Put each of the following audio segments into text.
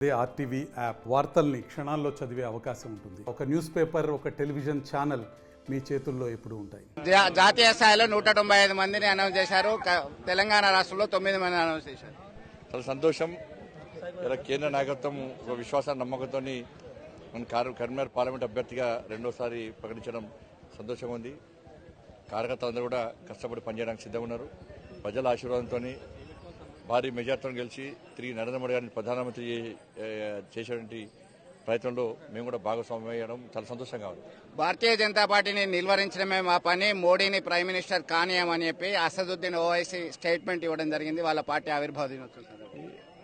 అదే RTV app వార్తల్ని క్షణాల్లో చదివే అవకాశం ఉంటుంది. ఒక న్యూస్ పేపర్, ఒక టెలివిజన్ ఛానల్ మీ చేతుల్లో ఎప్పుడు ఉంటాయి. జాతీయ స్థాయిలో 195 మందిని అనౌన్స్ చేశారు. తెలంగాణ రాష్ట్రంలో 9 మందిని అనౌన్స్ చేశారు. చాలా సంతోషం. ఇలా కేంద్ర నాయకత్వం ఒక విశ్వాస నమ్మకంతో మన కరీంనగర్ పార్లమెంట్ అభ్యర్థిగా రెండోసారి ప్రకటించడం సంతోషంగా ఉంది. కార్యకర్తలందరూ కూడా కష్టపడి పనిచేయడానికి సిద్ధంగా ఉన్నారు. ప్రజల ఆశీర్వాదంతో భారీ మెజార్టీతో గెలిచి తిరిగి నరేంద్ర మోడీ గారిని ప్రధానమంత్రి చేసేటువంటి ప్రయత్నంలో మేము కూడా భాగస్వామ్యం అయ్యడం చాలా సంతోషంగా ఉంది. భారతీయ జనతా పార్టీని నిలువరించడమే మా పని, మోడీని ప్రైమ్ మినిస్టర్ కానీయమని చెప్పి అసదుద్దీన్ ఓవైసీ స్టేట్మెంట్ ఇవ్వడం జరిగింది. వాళ్ళ పార్టీ ఆవిర్భావ దినోత్సవం.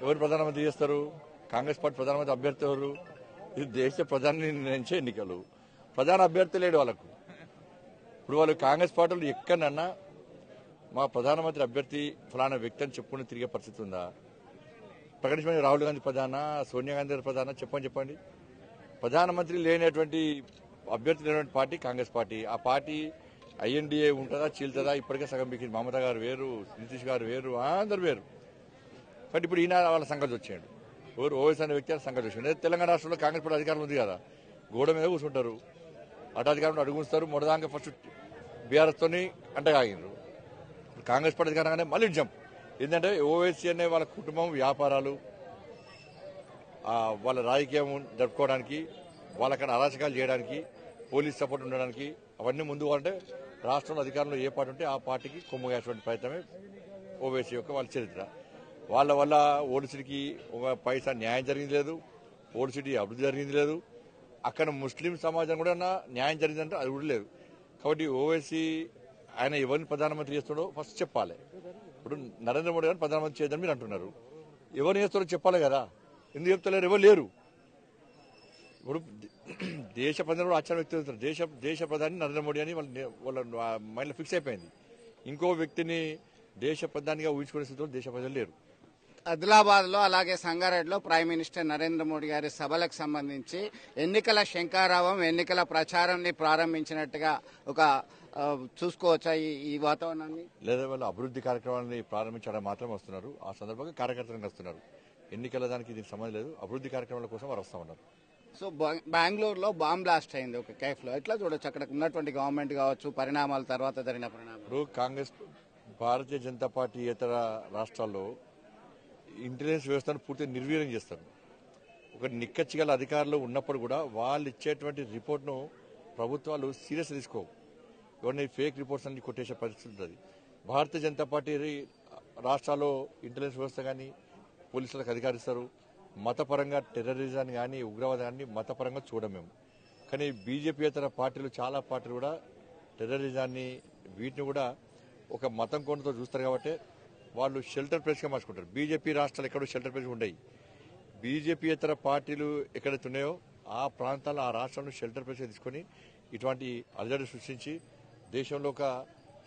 ఎవరు ప్రధానమంత్రి చేస్తారు? కాంగ్రెస్ పార్టీ ప్రధానమంత్రి అభ్యర్థి ఎవరు? ఇది దేశ ప్రధాని నిర్ణయించే ఎన్నికలు. ప్రధాన అభ్యర్థి లేడు వాళ్ళకు. ఇప్పుడు వాళ్ళు కాంగ్రెస్ పార్టీలు ఎక్కడన్నా మా ప్రధానమంత్రి అభ్యర్థి ఫలానా వ్యక్తి అని చెప్పుకుని తిరిగే పరిస్థితి ఉందా? ప్రకటించమని రాహుల్ గాంధీ ప్రధాన, సోనియా గాంధీ గారి ప్రధాన చెప్పండి. ప్రధానమంత్రి లేనటువంటి అభ్యర్థి లేనటువంటి పార్టీ కాంగ్రెస్ పార్టీ. ఆ పార్టీ ఐఎన్డీఏ ఉంటుందా, చీల్తుందా? ఇప్పటికే సగం మీకు మమతా గారు వేరు, నితీష్ గారు వేరు, అందరు వేరు. కాబట్టి ఇప్పుడు ఈయన వాళ్ళ సంగతి వచ్చాడు. ఎవరు ఓవైసీ అనే వ్యక్తి సంగతి వచ్చాడు. తెలంగాణ రాష్ట్రంలో కాంగ్రెస్ పార్టీ అధికారం ఉంది కదా, గోడ మీద కూర్చుంటారు, అటు అధికారంలో అడుగుస్తారు. మొదదాకా ఫస్ట్ బీఆర్ఎస్తో అంటగాగినారు. కాంగ్రెస్ పార్టీ అధికారంగానే మళ్ళీ జంప్. ఏంటంటే ఓవైసీ అనే వాళ్ళ కుటుంబం వ్యాపారాలు, వాళ్ళ రాజకీయం జరుపుకోవడానికి, వాళ్ళకన్నా అరాచకాలు చేయడానికి, పోలీస్ సపోర్ట్ ఉండడానికి, అవన్నీ ముందు అంటే రాష్ట్రంలో అధికారంలో ఏ పార్టీ ఉంటే ఆ పార్టీకి కొమ్ముగాసేటువంటి ప్రయత్నమే ఓవైసీ యొక్క వాళ్ళ చరిత్ర. వాళ్ళ వల్ల ఓల్డ్ సిటీకి ఒక పైసా న్యాయం జరిగింది లేదు, ఓల్డ్ సిటీ అభివృద్ధి జరిగింది లేదు, అక్కడ ముస్లిం సమాజం కూడా న్యాయం జరిగిందంటే అది కూడా లేదు. కాబట్టి ఓవైసీ ఆయన ఎవరిని ప్రధానమంత్రి చేస్తాడో ఫస్ట్ చెప్పాలి. ఇప్పుడు నరేంద్ర మోడీ గారిని ప్రధానమంత్రి చేద్దాం మీరు అంటున్నారు. ఎవరిని చేస్తారో చెప్పాలి కదా, ఎందుకు చెప్తలేరు? ఎవరు లేరు. ఇప్పుడు దేశ ప్రధాని కూడా ఆశ్చర్యం వ్యక్తం చేస్తారు. దేశ ప్రధాని నరేంద్ర మోడీ అని వాళ్ళ మైండ్లో ఫిక్స్ అయిపోయింది. ఇంకో వ్యక్తిని దేశ ప్రధానిగా ఊహించుకునే స్థితిలో దేశ ప్రజలు లేరు. ఆదిలాబాద్ లో అలాగే సంగారెడ్డిలో ప్రైమ్ మినిస్టర్ నరేంద్ర మోడీ గారి సభలకు సంబంధించి ఎన్నికల శంఖారావం, ఎన్నికల ప్రచారాన్ని ప్రారంభించినట్టుగా ఒక చూసుకోవచ్చా ఈ వాతావరణాన్ని? లేదా వాళ్ళు అభివృద్ధి కార్యక్రమాన్ని ప్రారంభించడం మాత్రం వస్తున్నారు. ఆ సందర్భంగా కార్యకర్తలు వస్తున్నారు. ఎన్నికల దానికి దీనికి సంబంధం లేదు. అభివృద్ధి కార్యక్రమాల కోసం వారు వస్తా ఉన్నారు. సో బెంగళూరులో బాంబ్ బ్లాస్ట్ అయింది ఒక కేఫ్ లో. ఎట్లా చూడొచ్చు అక్కడ ఉన్నటువంటి గవర్నమెంట్ కావచ్చు, పరిణామాల తర్వాత జరిగిన పరిణామాలు? కాంగ్రెస్, భారతీయ జనతా పార్టీ ఇతర రాష్ట్రాల్లో ఇంటెలిజెన్స్ వ్యవస్థను పూర్తిగా నిర్వీర్యం చేస్తారు. ఒక నిక్కచ్చిగల అధికారులు ఉన్నప్పుడు కూడా వాళ్ళు ఇచ్చేటువంటి రిపోర్ట్ను ప్రభుత్వాలు సీరియస్ తీసుకోవు. ఎవరిని ఫేక్ రిపోర్ట్స్ అన్ని కొట్టేసే పరిస్థితి ఉంటుంది. భారతీయ జనతా పార్టీ రాష్ట్రాల్లో ఇంటెలిజెన్స్ వ్యవస్థ కానీ పోలీసులకు అధికారిస్తారు. మతపరంగా టెర్రరిజాన్ని కానీ ఉగ్రవాదాన్ని మతపరంగా చూడం మేము. కానీ బీజేపీ ఇతర పార్టీలు, చాలా పార్టీలు కూడా టెర్రరిజాన్ని వీటిని కూడా ఒక మతం కోణంతో చూస్తారు. కాబట్టి వాళ్ళు షెల్టర్ ప్లేస్గా మార్చుకుంటారు. బీజేపీ రాష్ట్రాలు ఎక్కడో షెల్టర్ ప్లేస్ ఉండయి. బీజేపీ ఇతర పార్టీలు ఎక్కడైతే ఉన్నాయో ఆ ప్రాంతాల్లో, ఆ రాష్ట్రాలను షెల్టర్ ప్లేస్గా తీసుకొని ఇటువంటి అలజడి సృష్టించి దేశంలో ఒక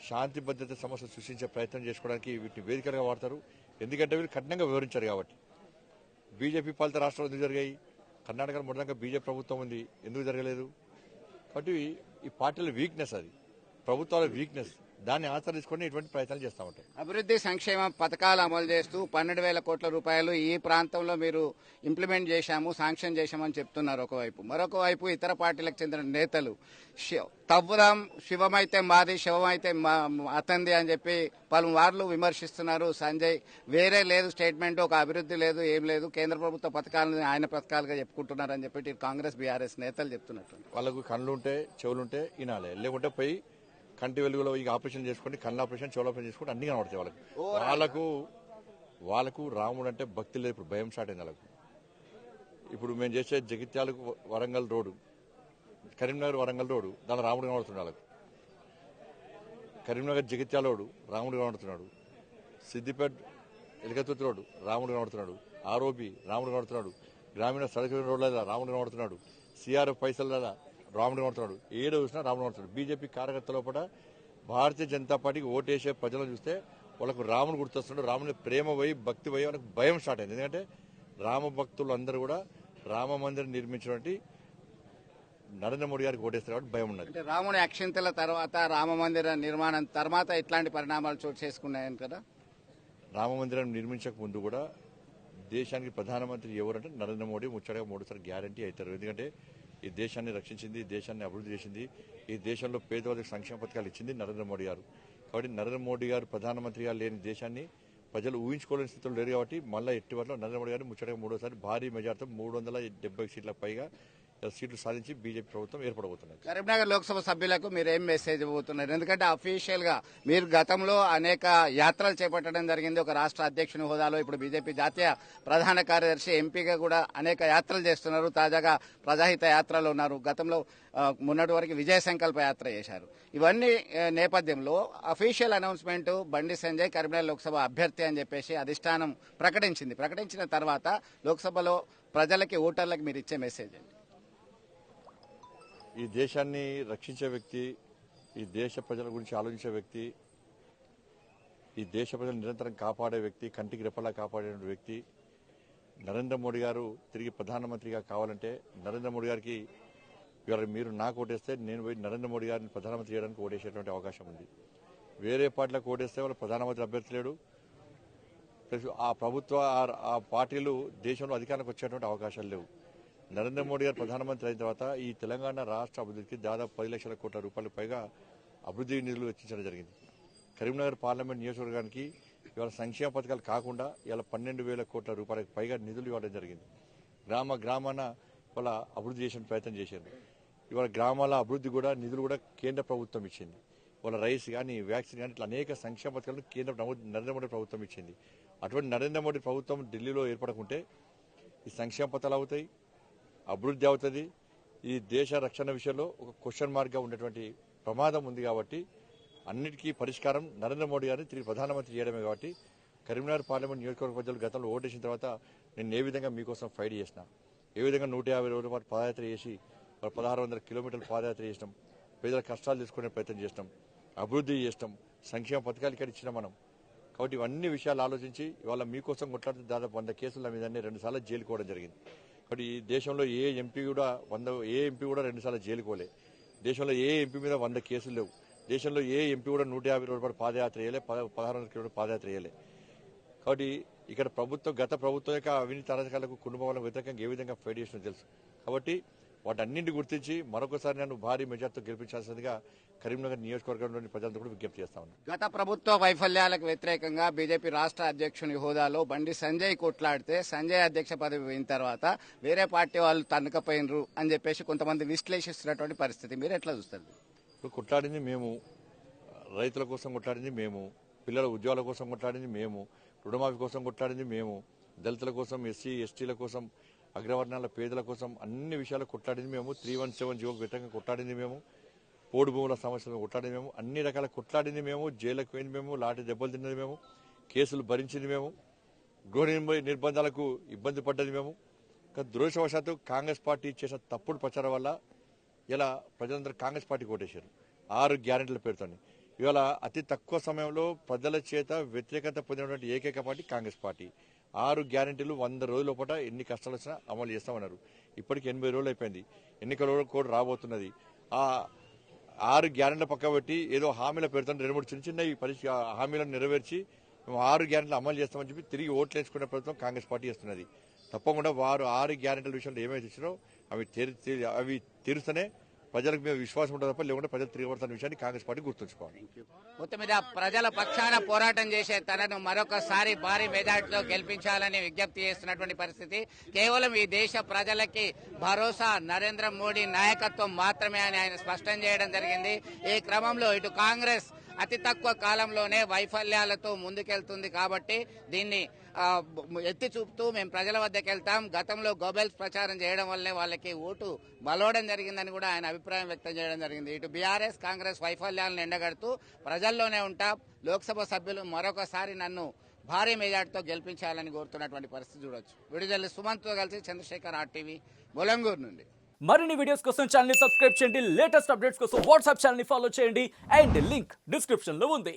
శాంతి భద్రత సమస్య సృష్టించే ప్రయత్నం చేసుకోవడానికి వీటిని వేదికలుగా వాడతారు. ఎందుకంటే వీళ్ళు కఠినంగా వివరించారు కాబట్టి. బీజేపీ పాలిత రాష్ట్రాలు ఎందుకు జరిగాయి? కర్ణాటకలో మొదటిదాకా బీజేపీ ప్రభుత్వం ఉంది, ఎందుకు జరగలేదు? కాబట్టి ఈ పార్టీల వీక్నెస్, అది ప్రభుత్వాల వీక్నెస్, దాన్ని ఆచరించుకొని ఇటువంటి ప్రయత్నాలు చేస్తూ ఉంటాయి. అభివృద్ధి సంక్షేమ పథకాలు అమలు చేస్తూ 12,000 కోట్ల రూపాయలు ఈ ప్రాంతంలో మీరు ఇంప్లిమెంట్ చేశాము, శాంక్షన్ చేశామని చెప్తున్నారు ఒకవైపు. మరొక వైపు ఇతర పార్టీలకు చెందిన నేతలు తవ్వుదాం, శివమైతే మాది, శివమైతే అతంది అని చెప్పి పలుమార్లు విమర్శిస్తున్నారు. సంజయ్ వేరే లేదు స్టేట్మెంట్, ఒక అభివృద్ధి లేదు, ఏం లేదు, కేంద్ర ప్రభుత్వ పథకాలను ఆయన పథకాలుగా చెప్పుకుంటున్నారని చెప్పి కాంగ్రెస్ బీఆర్ఎస్ నేతలు చెప్తున్నట్టు. వాళ్ళకు కళ్ళుంటే చెవులుంటే వినాలి, లేకుంటే పోయి కంటి వెలుగులో ఇక ఆపరేషన్ చేసుకోండి, కళ్ళ ఆపరేషన్, చెవుల ఆపరేషన్ చేసుకోండి, అన్ని కనబడతాయి వాళ్ళకు. వాళ్ళకు రాముడు అంటే భక్తి లేదు. ఇప్పుడు భయం స్టార్ట్ అయింది వాళ్ళకు. ఇప్పుడు మేము చేసే జగిత్యాలకు వరంగల్ రోడ్డు, కరీంనగర్ వరంగల్ రోడ్డు, దాని రాముడు కనబడుతున్నాడు వాళ్ళకు. కరీంనగర్ జగిత్యాల రోడ్డు రాముడు కనబడుతున్నాడు. సిద్దిపేట ఎలికతుర్తి రోడ్డు రాముడు కనబడుతున్నాడు. ఆరోపి రాముడు కనబడుతున్నాడు. గ్రామీణ సడక్ రోడ్ల రాముడు కనబడుతున్నాడు. సిఆర్ఎఫ్ పైసల రాముడు కనబడుతున్నాడు. ఏడు చూసినా రాముడు కనబడుతున్నాడు. బీజేపీ కార్యకర్తల పూట భారతీయ జనతా పార్టీకి ఓటేసే ప్రజలను చూస్తే వాళ్ళకు రాముడు గుర్తొస్తున్నాడు. రాముని ప్రేమ పోయి, భక్తి పోయి వాళ్ళకి భయం స్టార్ట్ అయింది. ఎందుకంటే రామ భక్తులు అందరూ కూడా రామ మందిరం నిర్మించినటువంటి నరేంద్ర మోడీ గారికి ఓటేస్తారు కాబట్టి భయం ఉన్నది. రాముని అక్షింతల తర్వాత రామ మందిర నిర్మాణం తర్వాత ఇట్లాంటి పరిణామాలు చోటు చేసుకున్నాయని కదా. రామ మందిరం నిర్మించక ముందు కూడా దేశానికి ప్రధానమంత్రి ఎవరంటే నరేంద్ర మోడీ ముచ్చటగా 3సారి గ్యారంటీ అవుతారు. ఎందుకంటే ఈ దేశాన్ని రక్షించింది, ఈ దేశాన్ని అభివృద్ధి చేసింది, ఈ దేశంలో పేదవాళ్ళకి సంక్షేమ పథకాలు ఇచ్చింది నరేంద్ర మోడీ గారు. కాబట్టి నరేంద్ర మోడీ గారు ప్రధానమంత్రిగా లేని దేశాన్ని ప్రజలు ఊహించుకోలేని స్థితిలో లేరు. కాబట్టి మళ్ళీ ఎట్టి వల్ల నరేంద్ర మోడీ గారు ముచ్చటగా 3సారి భారీ మెజార్టీతో 370 సీట్లకు పైగా సీట్లు సాధించి బీజేపీ ప్రభుత్వం ఏర్పడబోతున్నారు. కరీంనగర్ లోక్సభ సభ్యులకు మీరు ఏం మెసేజ్ ఇవ్వబోతున్నారు? ఎందుకంటే అఫీషియల్ గా మీరు గతంలో అనేక యాత్రలు చేపట్టడం జరిగింది ఒక రాష్ట్ర అధ్యక్షుని హోదాలో. ఇప్పుడు బీజేపీ జాతీయ ప్రధాన కార్యదర్శి, ఎంపీగా కూడా అనేక యాత్రలు చేస్తున్నారు. తాజాగా ప్రజాహిత యాత్రలో ఉన్నారు. గతంలో మొన్నటి వరకు విజయ సంకల్ప యాత్ర చేశారు. ఇవన్నీ నేపథ్యంలో అఫీషియల్ అనౌన్స్మెంట్ బండి సంజయ్ కరీంనగర్ లోక్సభ అభ్యర్థి అని చెప్పేసి అధిష్టానం ప్రకటించింది. ప్రకటించిన తర్వాత లోక్సభలో ప్రజలకి, ఓటర్లకు మీరు ఇచ్చే మెసేజ్ ఏంటి? ఈ దేశాన్ని రక్షించే వ్యక్తి, ఈ దేశ ప్రజల గురించి ఆలోచించే వ్యక్తి, ఈ దేశ ప్రజలు నిరంతరం కాపాడే వ్యక్తి, కంటికి రెప్పలా కాపాడే వ్యక్తి నరేంద్ర మోడీ గారు తిరిగి ప్రధానమంత్రిగా కావాలంటే నరేంద్ర మోడీ గారికి ఇవాళ మీరు నాకు ఓటేస్తే నేను పోయి నరేంద్ర మోడీ గారిని ప్రధానమంత్రి చేయడానికి ఓటేసేటువంటి అవకాశం ఉంది. వేరే పార్టీలకు ఓటేస్తే వాళ్ళు ప్రధానమంత్రి అభ్యర్థి లేడు. ఆ ప్రభుత్వ ఆ పార్టీలు దేశంలో అధికారానికి వచ్చేటువంటి అవకాశాలు లేవు. నరేంద్ర మోడీ గారు ప్రధానమంత్రి అయిన తర్వాత ఈ తెలంగాణ రాష్ట్ర అభివృద్ధికి దాదాపు 10 లక్షల కోట్ల రూపాయలకు పైగా అభివృద్ధి నిధులు వెచ్చించడం జరిగింది. కరీంనగర్ పార్లమెంట్ నియోజకవర్గానికి ఇవాళ సంక్షేమ పథకాలు కాకుండా ఇవాళ 12,000 కోట్ల రూపాయలకు పైగా నిధులు ఇవ్వడం జరిగింది. గ్రామాన ఇవాళ అభివృద్ధి చేసిన ప్రయత్నం చేశారు. ఇవాళ గ్రామాల అభివృద్ధి కూడా నిధులు కూడా కేంద్ర ప్రభుత్వం ఇచ్చింది. ఇవాళ రైస్ కానీ, వ్యాక్సిన్ కానీ ఇట్లా అనేక సంక్షేమ పథకాలను నరేంద్ర మోడీ ప్రభుత్వం ఇచ్చింది. అటువంటి నరేంద్ర మోడీ ప్రభుత్వం ఢిల్లీలో ఏర్పడకుంటే ఈ సంక్షేమ పథకాలు అవుతాయి, అభివృద్ధి అవుతుంది. ఈ దేశ రక్షణ విషయంలో ఒక క్వశ్చన్ మార్క్గా ఉండేటువంటి ప్రమాదం ఉంది. కాబట్టి అన్నిటికీ పరిష్కారం నరేంద్ర మోడీ గారిని తిరిగి ప్రధానమంత్రి చేయడమే. కాబట్టి కరీంనగర్ పార్లమెంట్ నియోజకవర్గ ప్రజలు గతంలో ఓటేసిన తర్వాత నేను ఏ విధంగా మీకోసం ఫైట్ చేసిన, ఏ విధంగా 150 రోజుల పాటు పాదయాత్ర చేసి 1600 కిలోమీటర్ల పాదయాత్ర చేసినాం, పేదల కష్టాలు తీసుకునే ప్రయత్నం చేసినాం, అభివృద్ధి చేసినాం, సంక్షేమ పథకాలు ఇక్కడ ఇచ్చినాం మనం. కాబట్టి ఇవన్నీ విషయాలు ఆలోచించి ఇవాళ మీకోసం కొట్లాడితే దాదాపు 100 కేసుల మీద 2 సార్లు జైలుకోవడం జరిగింది. కాబట్టి ఈ దేశంలో ఏ ఎంపీ కూడా 2 సార్లు జైలుకోలే. దేశంలో ఏ ఎంపీ మీద 100 కేసులు లేవు. దేశంలో ఏ ఎంపీ కూడా 150 రోజుల పాటు పాదయాత్ర చేయలే, 1600 కిలోమీటర్ల పాదయాత్ర చేయలే. కాబట్టి ఇక్కడ గత ప్రభుత్వం యొక్క అవినీతి అరాచకాలకు, కుటుంబాలకు వ్యతిరేకంగా ఏ విధంగా ఫైట్ చేసినో తెలుసు. కాబట్టి వాటన్నింటిని గుర్తించి మరొకసారి నన్ను భారీ మెజార్టీతో గెలిపించాల్సిందిగా కరీంనగర్ నియోజకవర్గంలోని ప్రజలతో కూడా విజ్ఞప్తి చేస్తా ఉన్నాను. గత ప్రభుత్వ వైఫల్యాలకు వ్యతిరేకంగా బీజేపీ రాష్ట్ర అధ్యక్షుని హోదాలో బండి సంజయ్ కొట్లాడితే సంజయ్ అధ్యక్ష పదవి పోయిన తర్వాత వేరే పార్టీ వాళ్ళు తన్నుకపోయినరు అని చెప్పేసి కొంతమంది విశ్లేషిస్తున్నటువంటి పరిస్థితి మీరు ఎట్లా చూస్తారు? ఇప్పుడు కొట్లాడింది మేము, రైతుల కోసం కొట్లాడింది మేము, పిల్లల ఉద్యోగాల కోసం కొట్లాడింది మేము, రుణమాఫీ కోసం కొట్లాడింది మేము, దళితుల కోసం, ఎస్సీ ఎస్టీల కోసం, అగ్రవర్ణాల పేదల కోసం అన్ని విషయాలు కొట్లాడింది మేము. 317 జీవోకు వ్యతిరేకంగా కొట్లాడింది మేము, పోడు భూముల సమస్యలను కొట్లాడింది మేము, అన్ని రకాల కొట్లాడింది మేము, జైలుకు పోయింది మేము, లాఠీ దెబ్బలు తిన్నది మేము, కేసులు భరించింది మేము, గృహ నిర్బంధాలకు ఇబ్బంది పడ్డది మేము. దురదృష్టవశాత్తు కాంగ్రెస్ పార్టీ చేసిన తప్పుడు ప్రచారం వల్ల ఇలా ప్రజలందరూ కాంగ్రెస్ పార్టీకి ఓటేశారు 6 గ్యారెంటీల పేరుతో. ఇవాళ అతి తక్కువ సమయంలో ప్రజల చేత వ్యతిరేకత పొందినటువంటి ఏకైక పార్టీ కాంగ్రెస్ పార్టీ. 6 గ్యారెంటీలు 100 రోజుల లోపల ఎన్ని కష్టాలు వచ్చినా అమలు చేస్తామన్నారు. ఇప్పటికి 80 రోజులు అయిపోయింది. ఎన్నికల కూడా రాబోతున్నది. ఆ 6 గ్యారెంటీల పక్క పెట్టి ఏదో హామీల పేరుతో 2-3 చిన్న హామీలను నెరవేర్చి మేము 6 గ్యారెంటీలు అమలు చేస్తామని చెప్పి తిరిగి ఓట్లు వేసుకునే ప్రభుత్వం కాంగ్రెస్ పార్టీ చేస్తున్నది. తప్పకుండా వారు 6 గ్యారెంటీల విషయంలో ఏమైతే ఇచ్చినో అవి తీరుస్తూనే ప్రజలకు మేము విశ్వాసం ఉంటుంది తప్ప, లేకుంటే ప్రజలు తిరగబడుతున్న విషయాన్ని కాంగ్రెస్ పార్టీ గుర్తుంచుకోవాలి. మొత్తం మీద ప్రజల పక్షాన పోరాటం చేసే తనను మరొకసారి భారీ మెజార్టీలో గెలిపించాలని విజ్ఞప్తి చేస్తున్నటువంటి పరిస్థితి. కేవలం ఈ దేశ ప్రజలకి భరోసా నరేంద్ర మోడీ నాయకత్వం మాత్రమే అని ఆయన స్పష్టం చేయడం జరిగింది. ఈ క్రమంలో ఇటు కాంగ్రెస్ అతి తక్కువ కాలంలోనే వైఫల్యాలతో ముందుకెళ్తుంది. కాబట్టి దీన్ని ఎత్తి చూపుతూ మేము ప్రజల వద్దకు వెళ్తాం, గతంలో గోబెల్స్ ప్రచారం చేయడం వల్లే వాళ్ళకి ఓటు బలవడం జరిగిందని కూడా ఆయన అభిప్రాయం వ్యక్తం చేయడం జరిగింది. ఇటు బీఆర్ఎస్ కాంగ్రెస్ వైఫల్యాలను ఎండగడుతూ ప్రజల్లోనే ఉంటాం, లోక్సభ సభ్యులు మరొకసారి నన్ను భారీ మెజార్టీతో గెలిపించాలని కోరుతున్నటువంటి పరిస్థితి చూడొచ్చు. విడుదల సుమంత్తో కలిసి చంద్రశేఖర్, RTV, బొలంగూరు నుండి. మరిన్ని వీడియోస్ కోసం ఛానల్ ని సబ్స్క్రైబ్ చేయండి, లేటెస్ట్ అప్డేట్స్ కోసం వాట్సాప్ ఛానల్ ని ఫాలో చేయండి అండ్ లింక్ డిస్క్రిప్షన్ లో ఉంది.